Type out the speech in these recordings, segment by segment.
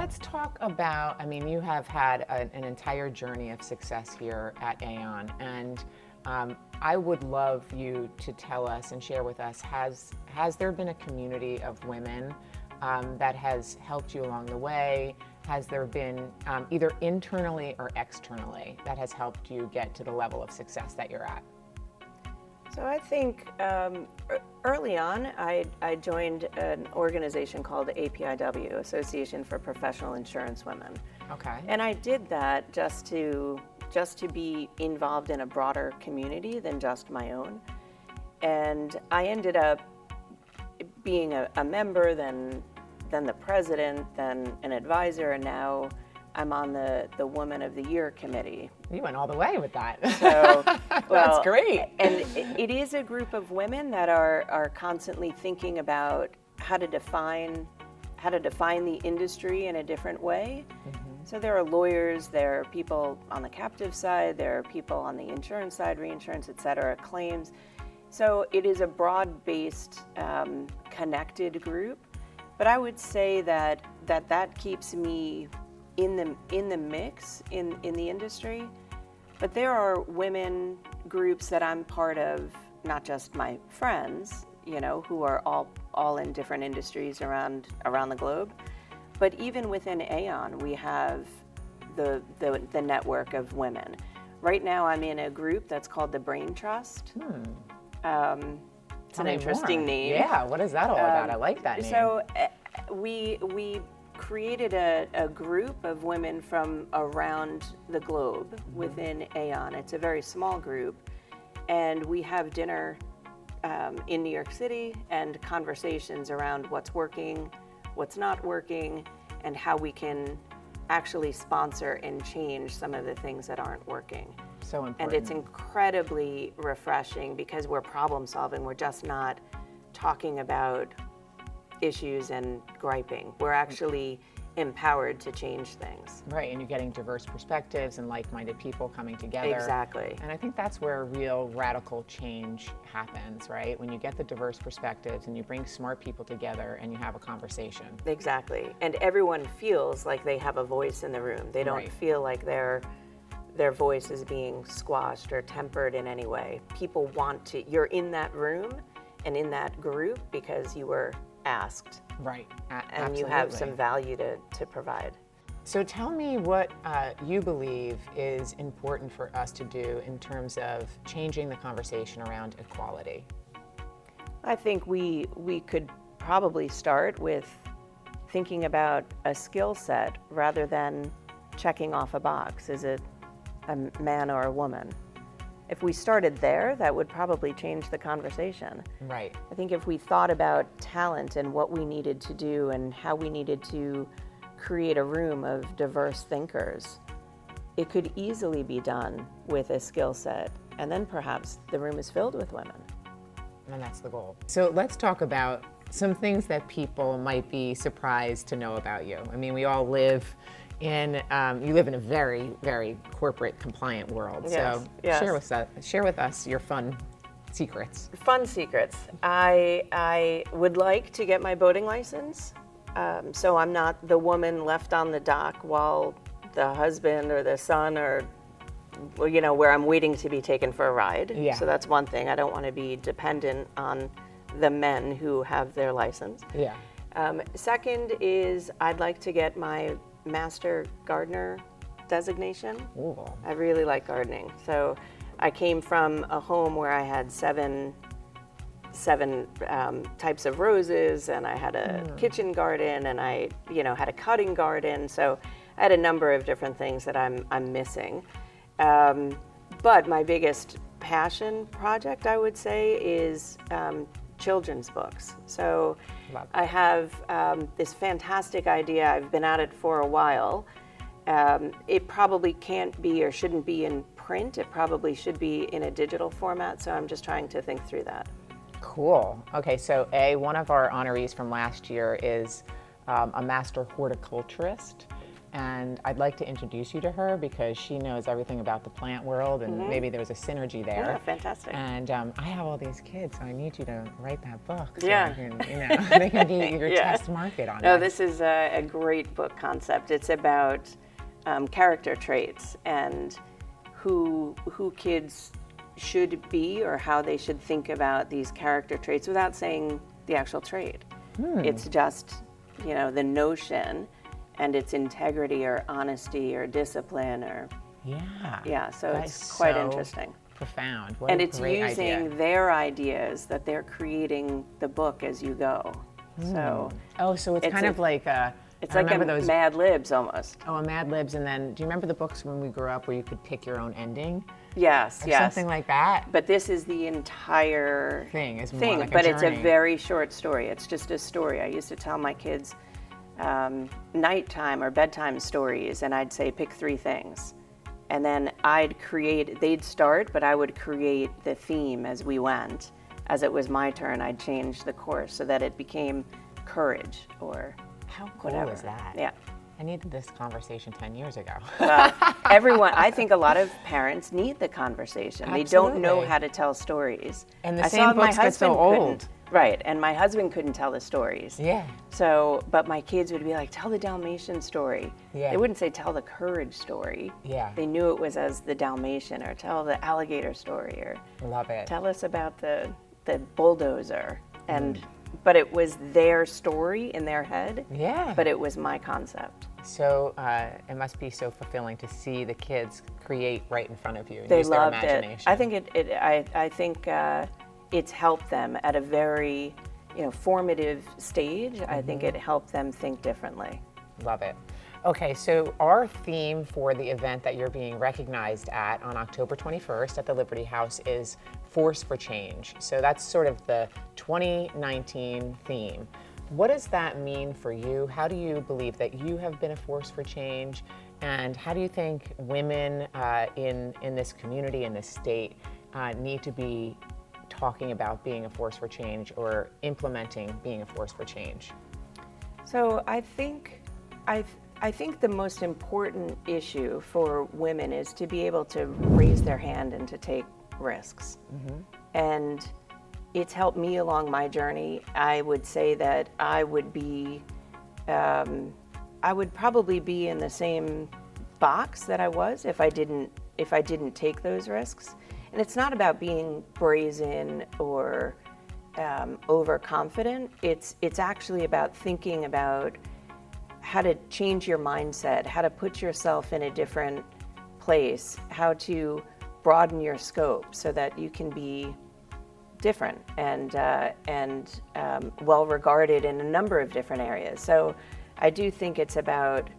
let's talk about, I mean, you have had an entire journey of success here at Aon, and I would love you to tell us and share with us, has there been a community of women that has helped you along the way? Has there been either internally or externally that has helped you get to the level of success that you're at? So I think early on, I joined an organization called APIW, Association for Professional Insurance Women. Okay. And I did that just to be involved in a broader community than just my own. And I ended up being a member, then the president, then an advisor, and now I'm on the Woman of the Year committee. You went all the way with that. So, that's great. And it is a group of women that are constantly thinking about how to define the industry in a different way. Mm-hmm. So there are lawyers, there are people on the captive side, there are people on the insurance side, reinsurance, et cetera, claims. So it is a broad-based, connected group. But I would say that keeps me in the mix in the industry. But there are women groups that I'm part of, not just my friends, who are all in different industries around the globe. But even within Aon, we have the network of women. Right now, I'm in a group that's called the Brain Trust. It's an interesting name. Yeah, what is that all about? I like that name. So we created a group of women from around the globe within Aon. It's a very small group, and we have dinner in New York City and conversations around what's working, what's not working, and how we can actually sponsor and change some of the things that aren't working. So important. And it's incredibly refreshing because we're problem solving. We're just not talking about issues and griping. We're actually empowered to change things. Right, and you're getting diverse perspectives and like-minded people coming together. Exactly. And I think that's where real radical change happens, right? When you get the diverse perspectives and you bring smart people together and you have a conversation. Exactly. And everyone feels like they have a voice in the room. They don't feel like their voice is being squashed or tempered in any way. People want to, you're in that room and in that group because you were asked. Right, and absolutely. You have some value to provide. So tell me what you believe is important for us to do in terms of changing the conversation around equality. I think we could probably start with thinking about a skill set rather than checking off a box. Is it a man or a woman? If we started there, that would probably change the conversation. Right. I think if we thought about talent and what we needed to do and how we needed to create a room of diverse thinkers, it could easily be done with a skill set. And then perhaps the room is filled with women. And that's the goal. So let's talk about some things that people might be surprised to know about you. I mean, we all live you live in a very, very corporate compliant world. Yes, so yes. Share with us your fun secrets. Fun secrets. I would like to get my boating license, so I'm not the woman left on the dock while the husband or the son or where I'm waiting to be taken for a ride. Yeah. So that's one thing. I don't want to be dependent on the men who have their license. Yeah. Second is I'd like to get my Master Gardener designation. Ooh. I really like gardening. So I came from a home where I had seven types of roses, and I had a kitchen garden, and I had a cutting garden. So I had a number of different things that I'm missing. But my biggest passion project, I would say, is children's books. So I have this fantastic idea. I've been at it for a while. It probably can't be or shouldn't be in print. It probably should be in a digital format. So I'm just trying to think through that. Cool. Okay, so one of our honorees from last year is a master horticulturist. and I'd like to introduce you to her because she knows everything about the plant world, and maybe there's a synergy there. Yeah, fantastic. And I have all these kids, so I need you to write that book. So Yeah. I can, they can be your Yeah. test market on No, this. this is a great book concept. It's about character traits and who kids should be or how they should think about these character traits without saying the actual trait. It's just, the notion and its integrity or honesty or discipline or so That it's is quite so interesting. Profound. What And a it's great using idea. their ideas that they're creating the book as you go. So So it's it's kind a- of like it's I like a remember those Mad Libs almost. a Mad Libs, and then do you remember the books when we grew up where you could pick your own ending? Yes, Or yes. something like that. But this is the entire Thing is more thing, like a but it's a journey. very short story. It's just a story. I used to tell my kids nighttime or bedtime stories, and I'd say pick 3 things. And then they'd start, but I would create the theme as we went. As it was my turn, I'd change the course so that it became courage or How cool whatever. is that? Yeah. I needed this conversation 10 years ago. I think a lot of parents need the conversation. They don't know Absolutely. how to tell stories. And the I same saw my books get so husband old. couldn't- Right, and my husband couldn't tell the stories. Yeah. So, but my kids would be like, tell the Dalmatian story. Yeah. They wouldn't say tell the courage story. Yeah. They knew it was as the Dalmatian, or tell the alligator story, or Love it. tell us about the bulldozer. And Mm. but it was their story in their head. Yeah. But it was my concept. So it must be so fulfilling to see the kids create right in front of you and They use their loved it. imagination. I think I think it's helped them at a very formative stage. I think Mm-hmm. it helped them think differently. Love it. Okay, so our theme for the event that you're being recognized at on October 21st at the Liberty House is Force for Change. So that's sort of the 2019 theme. What does that mean for you? How do you believe that you have been a force for change? And how do you think women in this community, in this state, need to be talking about being a force for change or implementing being a force for change? So I think the most important issue for women is to be able to raise their hand and to take risks. And it's helped me along my journey. I would say that I would probably be in the same box that I was if I didn't take those risks. And it's not about being brazen or overconfident. It's actually about thinking about how to change your mindset, how to put yourself in a different place, how to broaden your scope so that you can be different and well regarded in a number of different areas. So I do think it's about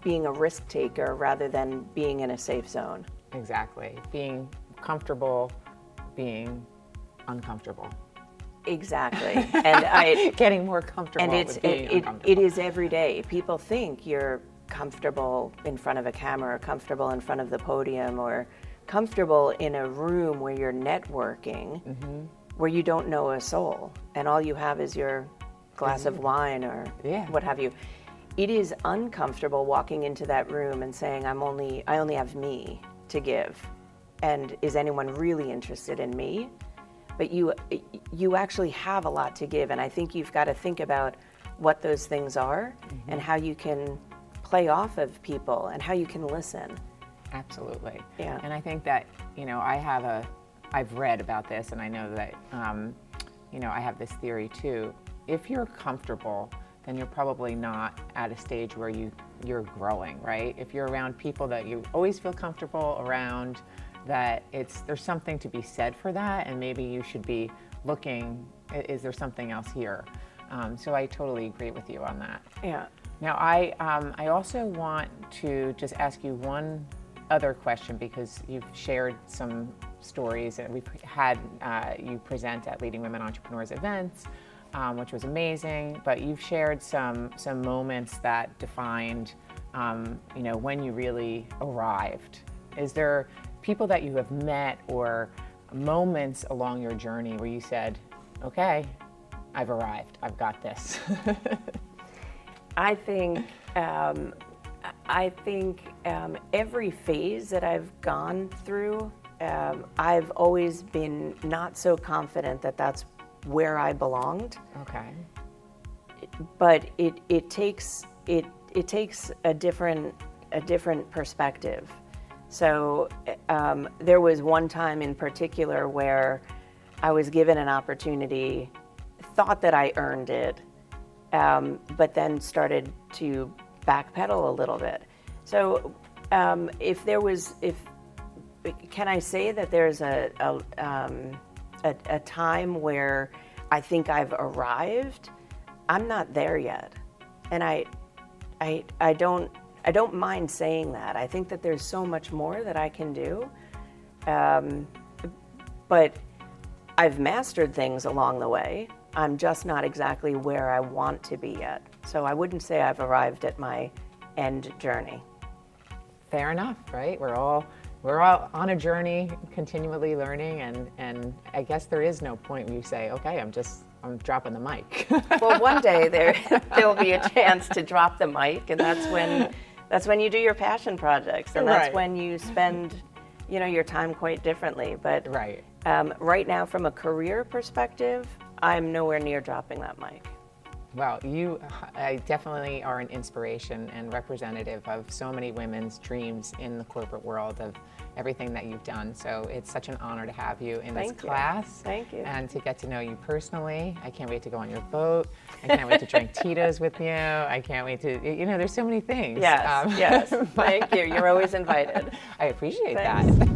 being a risk taker rather than being in a safe zone. Exactly. Being comfortable, being uncomfortable. Exactly. And Getting more comfortable with being uncomfortable. it is every day. People think you're comfortable in front of a camera or comfortable in front of the podium or comfortable in a room where you're networking, where you don't know a soul and all you have is your glass of wine or what have you. It is uncomfortable walking into that room and saying, I only have me to give. And is anyone really interested in me? But you actually have a lot to give, and I think you've got to think about what those things are and how you can play off of people and how you can listen. Absolutely. Yeah. And I think that, I've read about this, and I know that, I have this theory too. If you're comfortable, then you're probably not at a stage where you're growing, right? If you're around people that you always feel comfortable around, that there's something to be said for that, and maybe you should be looking, is there something else here? So I totally agree with you on that. Yeah. Now I also want to just ask you one other question, because you've shared some stories and we've had you present at Leading Women Entrepreneurs events, which was amazing, but you've shared some moments that defined when you really arrived. Is there people that you have met or moments along your journey where you said, okay, I've arrived, I've got this? I think I think every phase that I've gone through, I've always been not so confident that that's where I belonged. Okay. But it takes a different perspective. So there was one time in particular where I was given an opportunity, thought that I earned it, but then started to backpedal a little bit. So can I say that there's a time where I think I've arrived? I'm not there yet, and I don't mind saying that. I think that there's so much more that I can do, but I've mastered things along the way. I'm just not exactly where I want to be yet. So I wouldn't say I've arrived at my end journey. Fair enough, right? We're all on a journey, continually learning, and I guess there is no point where you say, okay, I'm dropping the mic. Well, one day there'll be a chance to drop the mic, and that's when you do your passion projects, and that's Right. when you spend, your time quite differently. But Right. Right now, from a career perspective, I'm nowhere near dropping that mic. Well, I definitely are an inspiration and representative of so many women's dreams in the corporate world of everything that you've done. So it's such an honor to have you in this class. Thank you. And to get to know you personally. I can't wait to go on your boat. I can't wait to drink Tito's with you. I can't wait to, there's so many things. Yes, yes. Thank you. You're always invited. I appreciate Thanks. that.